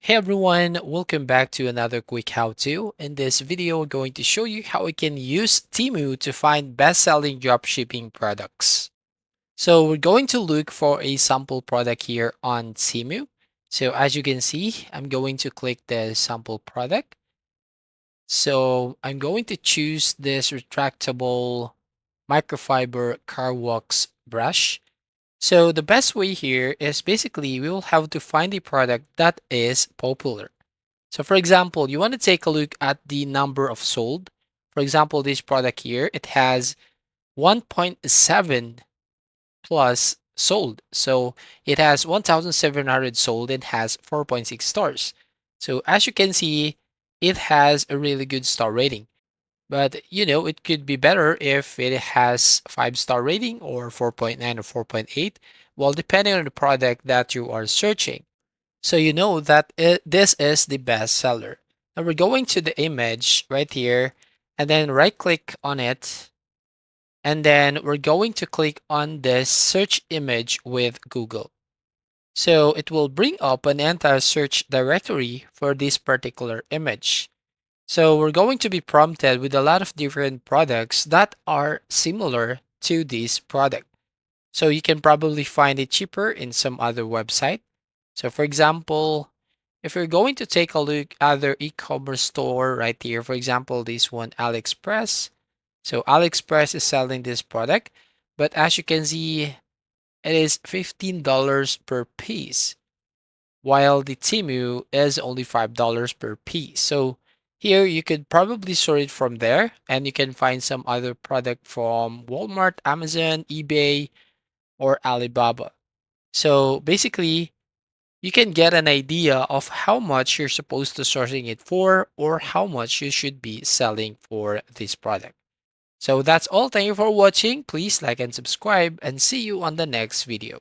Hey everyone, welcome back to another quick how-to. In this video, we're going to show you how we can use Temu to find best-selling dropshipping products. So we're going to look for a sample product here on Temu. So as you can see, I'm going to click the sample product. So I'm going to choose this retractable microfiber car wax brush. So the best way here is basically we will have to find a product that is popular. So for example, you want to take a look at the number of sold. For example, this product here, it has 1.7 plus sold. So it has 1,700 sold and has 4.6 stars. So as you can see, it has a really good star rating. But it could be better if it has 5-star rating or 4.9 or 4.8, well, depending on the product that you are searching. So you know that this is the best seller. And we're going to the image right here and then right click on it. And then we're going to click on this search image with Google. So it will bring up an entire search directory for this particular image. So we're going to be prompted with a lot of different products that are similar to this product. So you can probably find it cheaper in some other website. So for example, if you're going to take a look at their e-commerce store right here, for example, this one, AliExpress. So AliExpress is selling this product, but as you can see, it is $15 per piece, while the Temu is only $5 per piece. So here you could probably sort it from there and you can find some other product from Walmart, Amazon, eBay, or Alibaba. So basically, you can get an idea of how much you're supposed to sourcing it for or how much you should be selling for this product. So that's all. Thank you for watching. Please like and subscribe and see you on the next video.